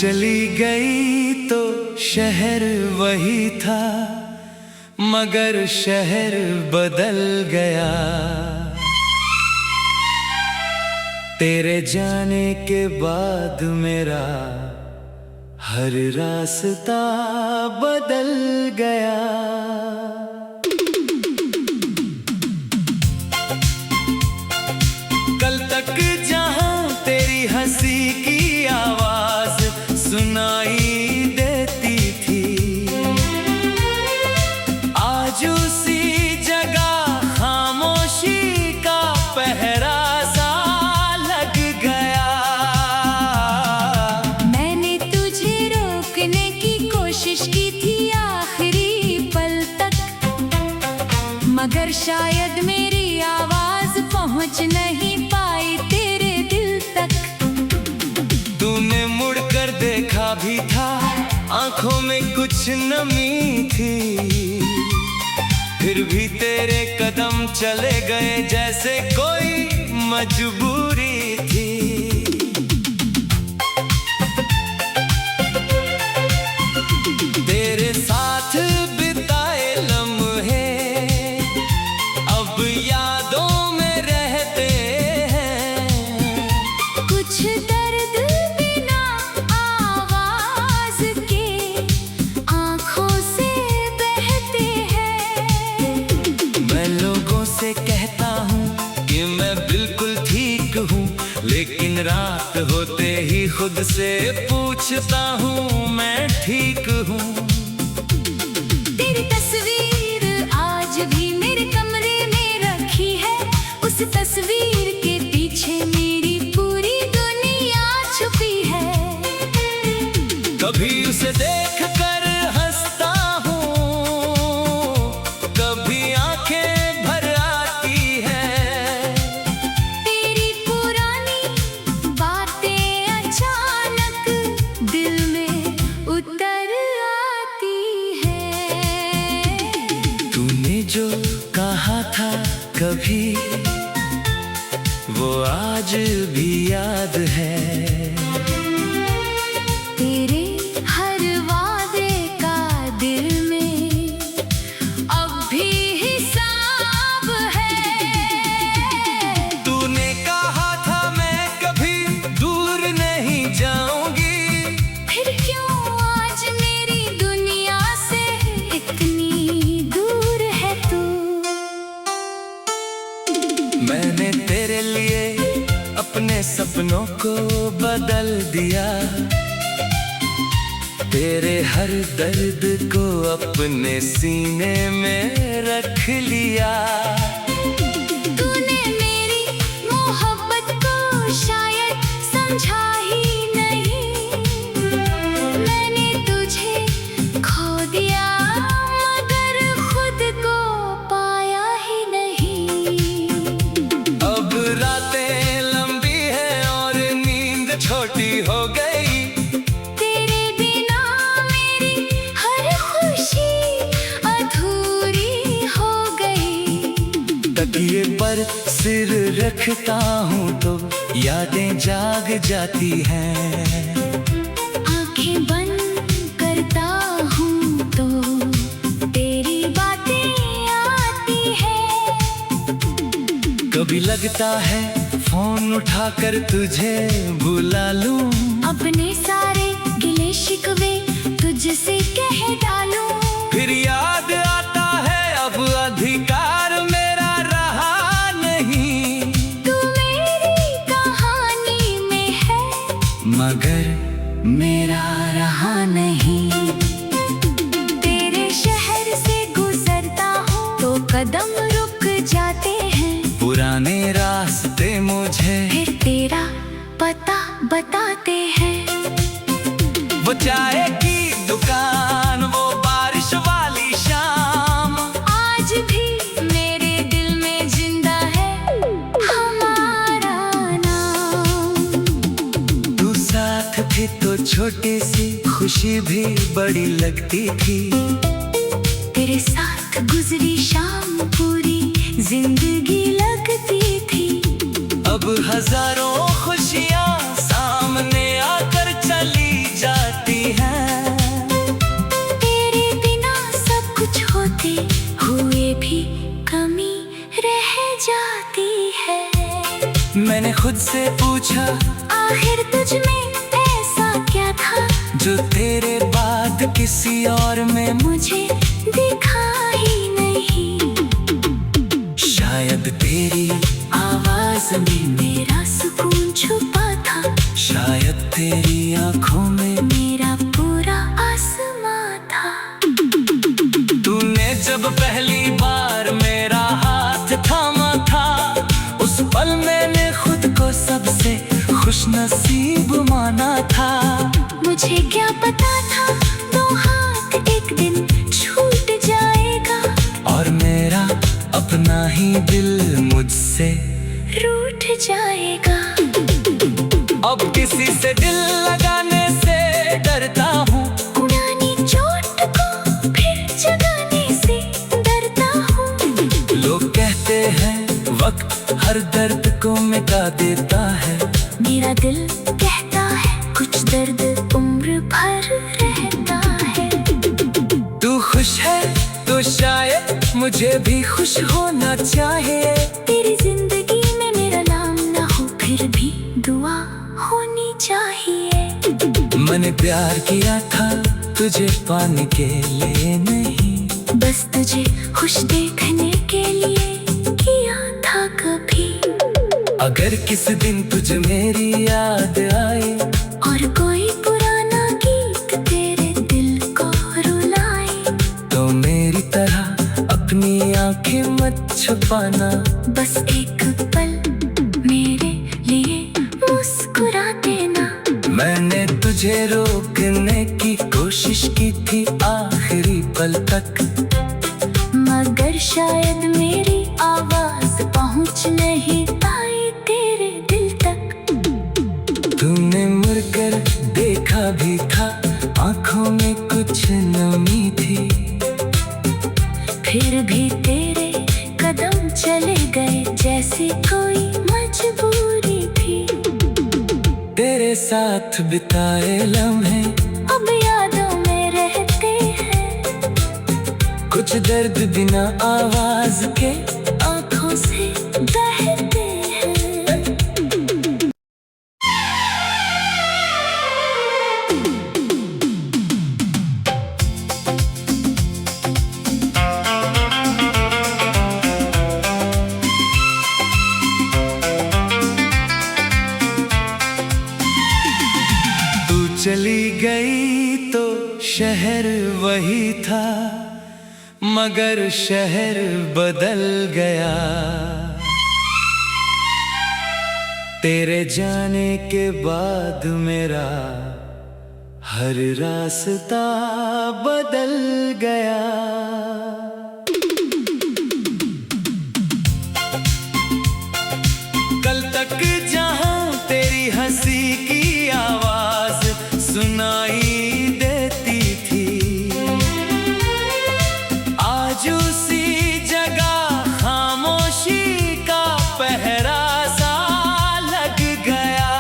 चली गई तो शहर वही था, मगर शहर बदल गया। तेरे जाने के बाद मेरा हर रास्ता बदल गया। कल तक जहां तेरी हंसी की आवाज सुनाई देती थी, आज उसी जगह खामोशी का पहरा सा लग गया। मैंने तुझे रोकने की कोशिश की थी आखिरी पल तक, मगर शायद मेरी आवाज पहुंच नहीं पाई तेरे दिल तक। तूने मुड़कर देखा भी था, आंखों में कुछ नमी थी, फिर भी तेरे कदम चले गए जैसे कोई मजबूरी थी। तेरे साथ बिताए लम्हे अब यादों में रहते हैं, कुछ दर्द बिना आवाज के आंखों से बहते हैं। मैं लोगों से कहता हूँ कि मैं बिल्कुल ठीक हूँ, लेकिन रात होते ही खुद से पूछता हूँ मैं ठीक हूँ। तेरी तस्वीर आज भी मेरे कमरे में रखी है, उस तस्वीर के पीछे मेरी पूरी दुनिया छुपी है। कभी उसे देख कर हंसता हूँ, कभी आंखें भर आती है। तेरी पुरानी बातें अचानक दिल में उतर आती है। तूने जो कहा था कभी वो आज भी याद है। तेरे हर वादे का दिल में अब भी हिसाब है। तूने कहा था मैं कभी दूर नहीं जाऊंगी, फिर क्यों आज मेरी दुनिया से इतनी दूर है तू। मैंने तेरे लिए अपने सपनों को बदल दिया, तेरे हर दर्द को अपने सीने में रख लिया। तूने मेरी मोहब्बत को शायद समझा ही नहीं, मैंने तुझे खो दिया मगर खुद को पाया ही नहीं। अब रातें लंबी हैं और नींद छोटी हो गई, तेरे बिना मेरी हर खुशी अधूरी हो गई। तकिए पर सिर रखता हूँ तो यादें जाग जाती हैं। आंखें बंद करता हूँ तो तेरी बातें आती है। कभी लगता है फोन उठाकर तुझे बुला लूं, अपने सारे गिले शिकवे तुझसे कह डालूं। फिर याद आता है अब अधिकार मेरा रहा नहीं। तू मेरी कहानी में है मगर मेरा रहा नहीं। तेरे शहर से गुजरता हूँ तो कदम रुक जाते हैं, पुराने रास्ते मुझे फिर तेरा पता बताते हैं। वो चाय की दुकान, वो बारिश वाली शाम, आज भी मेरे दिल में जिंदा है हमारा नाम। तू साथ थी तो छोटी सी खुशी भी बड़ी लगती थी, तेरे साथ गुजरी शाम पूरी जिंदगी लगती थी। अब हजारों खुशियाँ सामने आकर चली जा खुद से पूछा, आखिर तुझ में ऐसा क्या था जो तेरे बाद किसी और में मुझे दिखा ही नहीं। शायद तेरी आवाज में मेरा सुकून छुपा था, शायद तेरी आंखों में मेरा पूरा आसमां था। तूने जब पहली बार मेरा हाथ थामा था, उस पल मैंने खुद को सबसे खुशनसीब माना था। मुझे क्या पता था दो हाथ एक दिन छूट जाएगा, और मेरा अपना ही दिल मुझसे रूठ जाएगा। अब किसी से दिल लगाने से डरता हूँ, पुरानी चोट को फिर जगाने से डरता हूँ। लोग कहते हैं वक्त हर दर्द को मिटा देता है, मेरा दिल कहता है कुछ दर्द उम्र भर रहता है। तू खुश है तो शायद मुझे भी खुश होना चाहिए। तेरी जिंदगी में मेरा नाम ना हो, फिर भी दुआ होनी चाहिए। मैंने प्यार किया था तुझे पाने के लिए नहीं, बस तुझे खुश देखने के लिए किया था कभी। अगर किसी दिन तुझे मेरी याद आए, और कोई पुराना गीत तेरे दिल को रुलाए, तो मेरी तरह अपनी आंखें मत छुपाना। बस एक पल मेरे लिए मुस्कुरा देना। मैंने तुझे रोकने की कोशिश की थी आखिरी पल तक, मगर शायद मेरी आवाज पहुंच नहीं पाई तेरे दिल तक। तूने मुड़कर देखा भी था, आंखों में कुछ नमी थी, फिर भी तेरे कदम चले गए जैसे कोई मजबूरी थी। तेरे साथ बिताए लम्हे अब यादों में रहते हैं, कुछ दर्द बिना आवाज के आंखों से बहते हैं। तू चली गई तो शहर वही था, मगर शहर बदल गया। तेरे जाने के बाद मेरा हर रास्ता बदल गया। कल तक जहां तेरी हंसी की आवाज सुनाई देती थी, आज उसी जगह खामोशी का पहरा सा लग गया।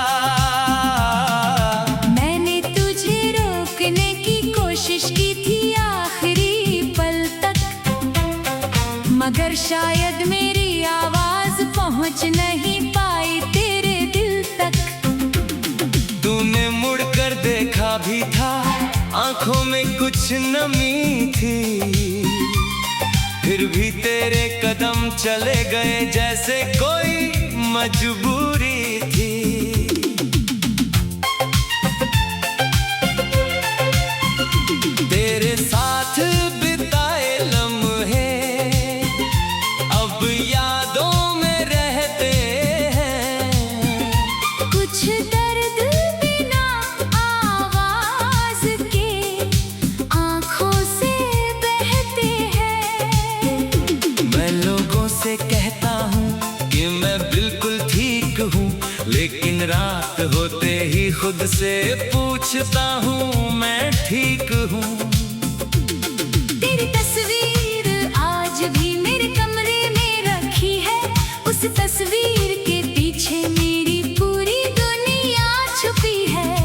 मैंने तुझे रोकने की कोशिश की थी आखिरी पल तक, मगर शायद मेरी आवाज पहुंच नहीं पाई तेरे दिल तक। तूने मुड़कर देखा भी था, आंखों में कुछ नमी थी, फिर भी तेरे कदम चले गए जैसे कोई मजबूरी थी। तेरे साथ बिताए लम्हे अब यादों में रहते हैं, कुछ दर्द बिना आवाज के आंखों से बहते हैं। मैं लोगों से कहता हूँ कि मैं बिल्कुल ठीक हूँ, लेकिन रात होते ही खुद से पूछता हूँ मैं ठीक हूँ। तेरी तस्वीर आज भी मेरे कमरे में रखी है, उस तस्वीर के पीछे मेरी पूरी दुनिया छुपी है।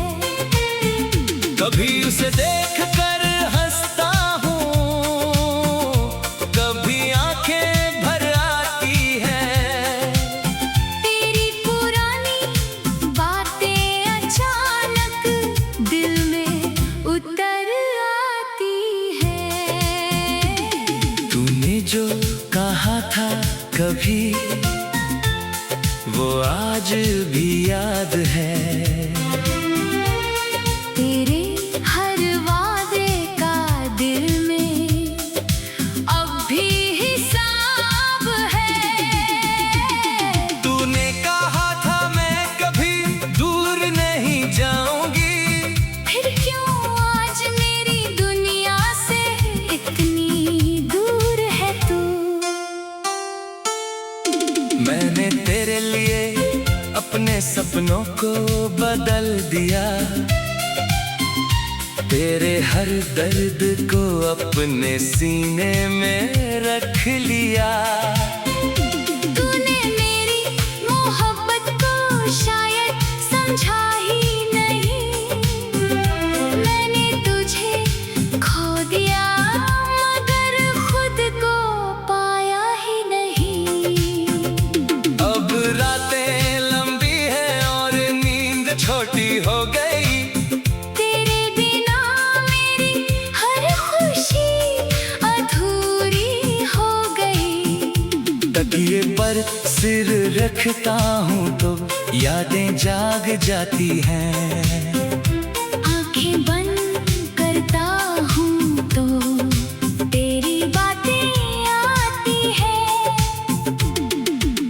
कभी उसे देख कर हंसता हूँ, कभी आंखें भर आती है। तेरी पुरानी कभी वो आज भी याद है। तेरे हर वादे का दिल में अब भी हिसाब है। तूने कहा था मैं कभी दूर नहीं जाऊंगी, फिर क्यों आज मेरी दुनिया से इतनी दूर है तू। मैंने तेरे लिए अपने सपनों को बदल दिया, तेरे हर दर्द को अपने सीने में रख लिया। तूने मेरी मोहब्बत को शायद समझा ही नहीं, मैंने तुझे खो दिया मगर खुद को पाया ही नहीं। अब रातें लंबी है और नींद छोटी हो गई, तेरे बिना मेरी हर खुशी अधूरी हो गई। तकिए पर सिर रखता हूँ तो यादें जाग जाती हैं। आंखें बंद करता हूँ तो तेरी बातें आती है।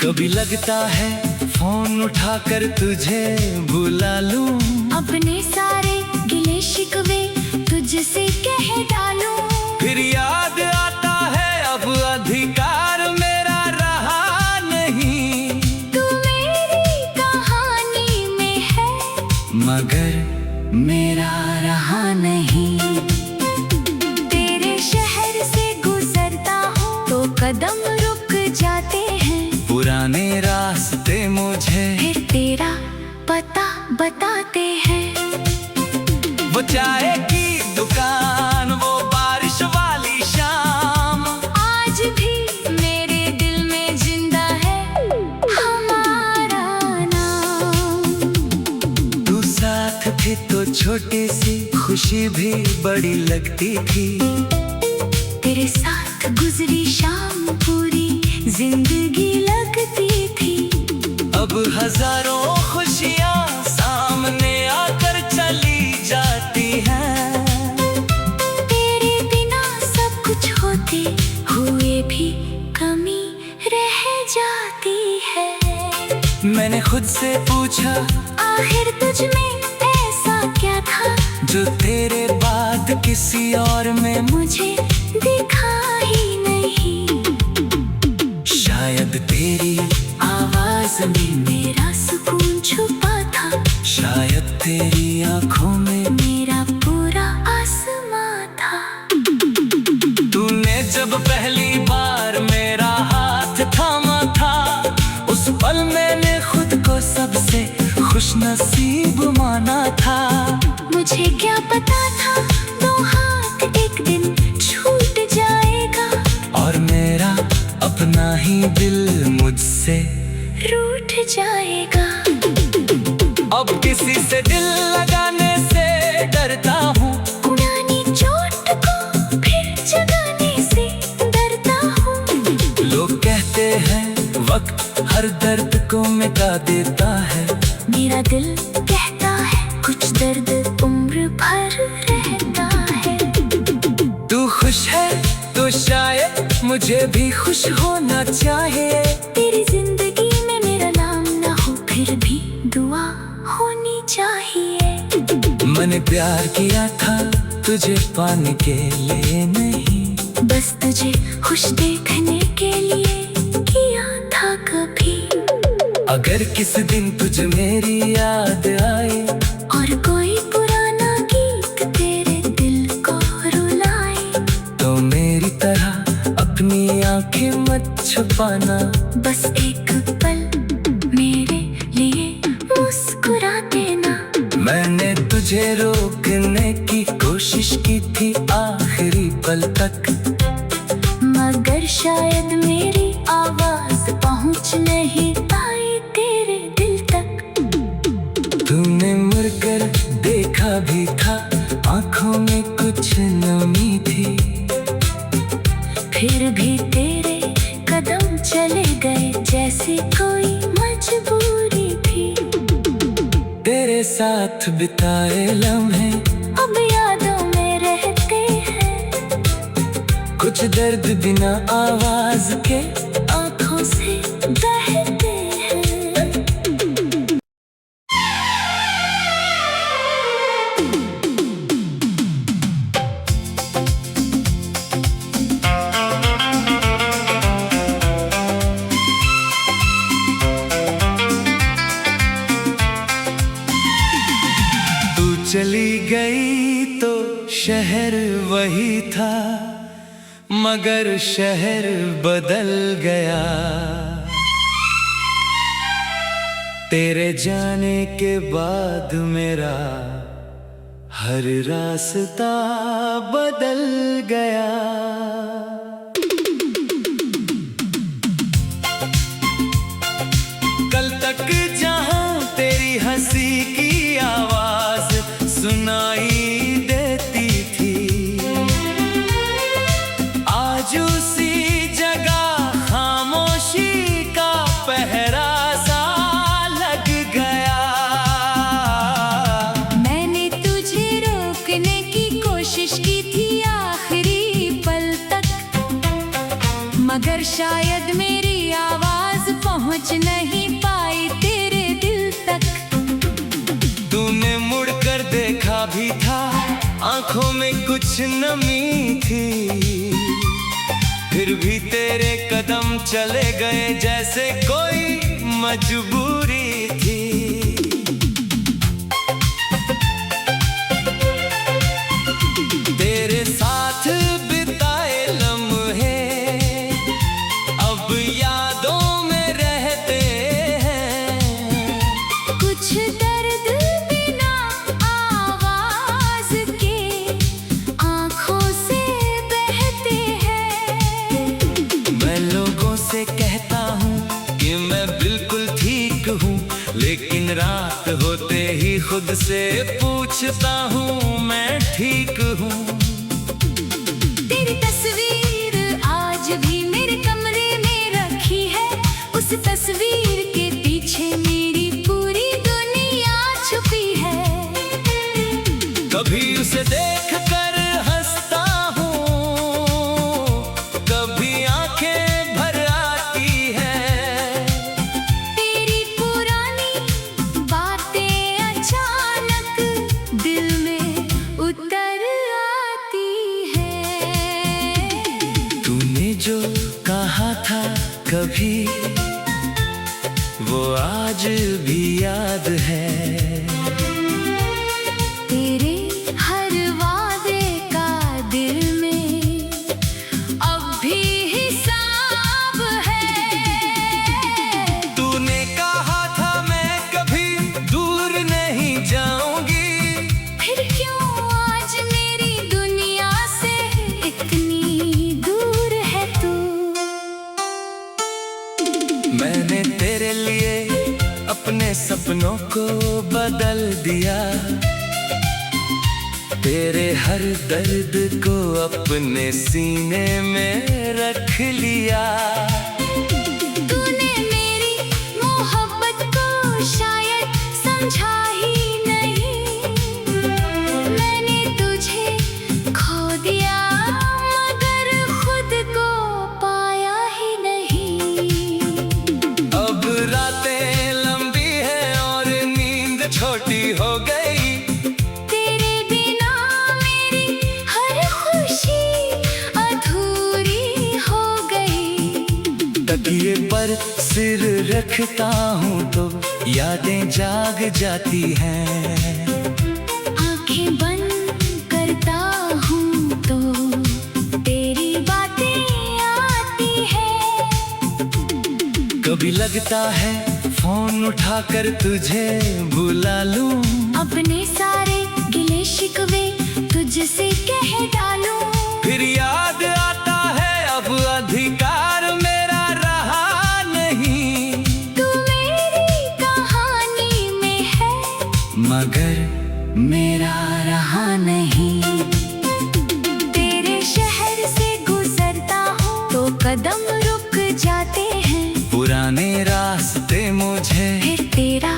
कभी लगता है फोन उठाकर तुझे बुला लूं, अपने सारे गिले शिकवे तुझसे कह डालूं। फिर याद आता है अब अधिकार मेरा रहा नहीं। तू मेरी कहानी में है मगर मेरा रहा नहीं। तेरे शहर से गुजरता हूँ तो कदम रुक जाते हैं, पुराने रास्ते मुझे फिर तेरा पता बताते हैं। वो चाय की दुकान, वो बारिश वाली शाम, आज भी मेरे दिल में जिंदा है हमारा नाम। तू साथ थी तो छोटी सी खुशी भी बड़ी लगती थी, तेरे साथ गुजरी शाम पूरी जिंदगी लगती थी। अब हजारों खुशियाँ सामने आकर चली जाती हैं। तेरे बिना सब कुछ होते हुए भी कमी रह जाती है। मैंने खुद से पूछा आखिर तुझ में ऐसा क्या था जो तेरे बाद किसी और में मुझे दिखा ही नहीं। शायद तेरी आवाज में मेरा सुकून छुपा था, शायद तेरी आंखों में मेरा पूरा आसमां था। तूने जब पहली बार मेरा हाथ थामा था, उस पल मैंने खुद को सबसे खुशनसीब माना था। मुझे क्या पता था दो हाथ एक दिन छूट जाएगा और मेरा अपना ही दिल मुझसे रूठ जाएगा। अब किसी से दिल लगाने से डरता हूँ, पुरानी चोट को फिर जगाने से डरता हूँ। लोग कहते हैं वक्त हर दर्द को मिटा देता है, मेरा दिल कहता है कुछ दर्द उम्र भर रहता है। तू खुश है तो शायद मुझे भी खुश होना चाहिए। तेरी जिंदगी में मेरा नाम ना हो फिर भी दुआ होनी चाहिए। मैंने प्यार किया था तुझे पाने के लिए नहीं, बस तुझे खुश देखने के लिए किया था कभी। अगर किस दिन तुझ मेरी याद आए और कोई पुराना गीत तेरे दिल को रुलाए, तो मेरी तरह अपनी आंखें मत छुपाना। बस एक पल मेरे लिए मुस्कुरा देना। मैंने तुझे रोकने की कोशिश की थी आखिरी पल तक, मगर शायद मेरी आवाज पहुंच नहीं पाई तेरे दिल तक। तूने मुड़कर देखा भी था, आंखों में कुछ नमी थी, फिर भी तेरे कदम चले जैसे कोई मजबूरी थी। तेरे साथ बिताए लम्हे अब यादों में रहते हैं, कुछ दर्द बिना आवाज के आंखों से बहते हैं। चली गई तो शहर वही था, मगर शहर बदल गया। तेरे जाने के बाद मेरा हर रास्ता बदल गया। कल तक जहां तेरी हंसी की आवाज सुनाई देती थी, आज उसी जगह खामोशी का पहरा सा लग गया। मैंने तुझे रोकने की कोशिश की थी आखिरी पल तक, मगर शायद मेरी आवाज पहुंच नहीं पाई तेरे दिल तक। तूने मुड़कर देखा भी था, आंखों में कुछ नमी थी, फिर भी तेरे कदम चले गए जैसे कोई मजबूरी थी। तेरे साथ बिताए लम्हे अब यादों में रहते हैं, कुछ दर्द बिना आवाज के आंखों से बहते हैं। मैं लोगों से कहता हूँ कि मैं बिल्कुल ठीक हूँ, लेकिन रात होते ही खुद से पूछता हूँ मैं ठीक हूँ। तेरी तस्वीर आज भी मेरे कमरे में रखी है, उस तस्वीर के पीछे मेरी पूरी दुनिया छुपी है। कभी उसे देख कर हंसता हूँ, कभी आंखें भर आती है। तेरी पुरानी बातें अचानक दिल में उतर आती है। तूने जो कहा था कभी, वो आज भी याद है। तेरे हर वादे का दिल में अब भी हिसाब है। तूने कहा था मैं कभी दूर नहीं जाऊंगी, फिर क्यों आज मेरी दुनिया से इतनी दूर है तू। मैंने तेरे लिए अपने सपनों को बदल दिया, तेरे हर दर्द को अपने सीने में रख लिया। तूने मेरी मोहब्बत को शायद समझा ही नहीं, मैंने तुझे खो दिया मगर खुद को पाया ही नहीं। अब रातें लंबी है और नींद छोटी हो गई, तेरे बिना मेरी हर खुशी अधूरी हो गई। तकिए पर सिर रखता हूँ तो यादें जाग जाती हैं। आंखें बंद करता हूँ तो तेरी बातें आती है। कभी लगता है फोन उठाकर तुझे बुला लूं, अपने सारे गिले शिकवे तुझसे कह डालूं। फिर याद आता है अब अधिकार मेरा रहा नहीं। तू मेरी कहानी में है मगर मेरा रहा नहीं। तेरे शहर से गुजरता हूँ तो कदम रुक जाते हैं। पुराने रास्ते मुझे फिर तेरा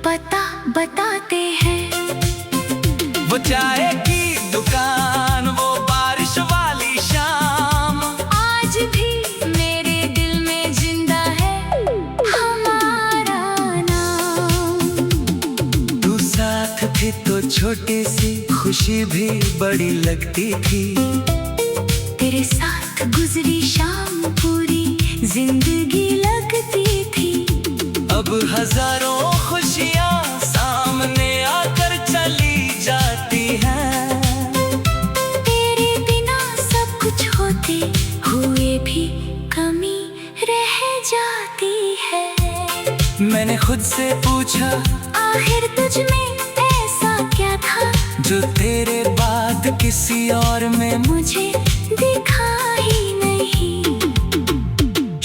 पता बताते हैं। वो चाय की दुकान, वो बारिश वाली शाम, आज भी मेरे दिल में जिंदा है हमारा नाम। तू साथ थी तो छोटी सी खुशी भी बड़ी लगती थी। तेरे साथ गुजरी शाम पूरी जिंदगी लगती थी। अब हजारों खुशियाँ सामने आकर चली जाती हैं। तेरे बिना सब कुछ होते हुए भी कमी रह जाती है। मैंने खुद से पूछा, आखिर तुझ में ऐसा क्या था जो तेरे बाद किसी और में मुझे दिखा ही नहीं।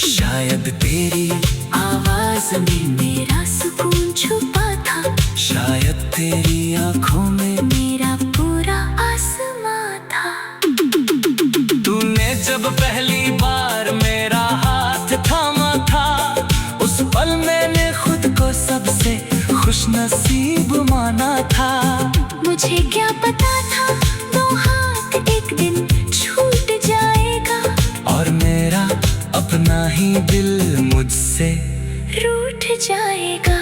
शायद तेरी आवाज में मेरा सुकून छुपा था। शायद तेरी आंखों में मेरा पूरा आसमां था। तूने जब पहली बार मेरा हाथ थामा था, उस पल मैंने खुद को सबसे खुशनसीब माना था। मुझे क्या पता था दो हाथ एक दिन छूट जाएगा और मेरा अपना ही दिल मुझसे रूठ जाएगा।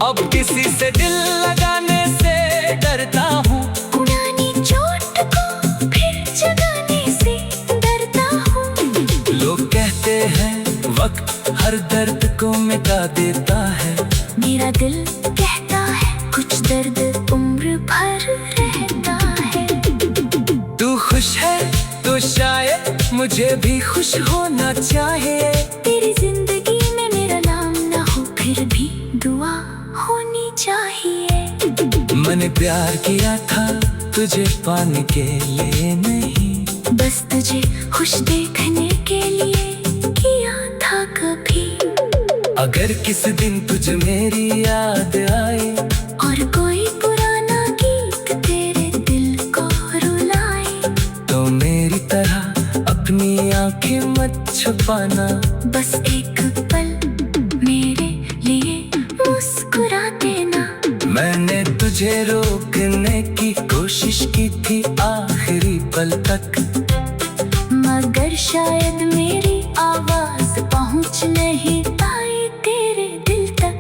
अब किसी से दिल लगाने से डरता हूँ। पुरानी चोट को फिर जगाने से डरता हूँ। लोग कहते हैं वक्त हर दर्द को मिटा देता है। मेरा दिल कहता है कुछ दर्द उम्र भर रहता है। तू खुश है तो शायद मुझे भी खुश होना चाहिए। तेरी जिंदगी में मेरा नाम ना हो फिर भी दुआ होनी चाहिए। मैंने प्यार किया था तुझे पाने के लिए नहीं, बस तुझे खुश देखने के लिए किया था कभी। अगर किस दिन तुझे मेरी याद आए और कोई पुराना गीत तेरे दिल को रुलाए, तो मेरी तरह अपनी आंखें मत छुपाना। बस एक पल मेरे लिए मुस्कुरा देना। मैंने तुझे रोकने की कोशिश की थी आखिरी पल तक, मगर शायद मेरी आवाज पहुंच नहीं पाई तेरे दिल तक।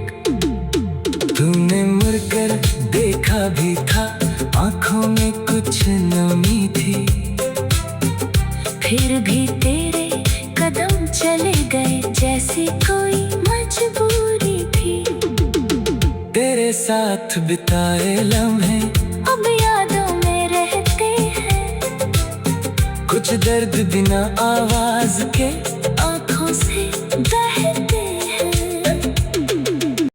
तूने मुड़कर देखा भी था, आंखों में कुछ नमी थी। फिर भी तेरे कदम चले गए जैसे कोई मजबूरी थी। तेरे साथ बिताए लम्हे अब यादों में रहते हैं। कुछ दर्द बिना आवाज के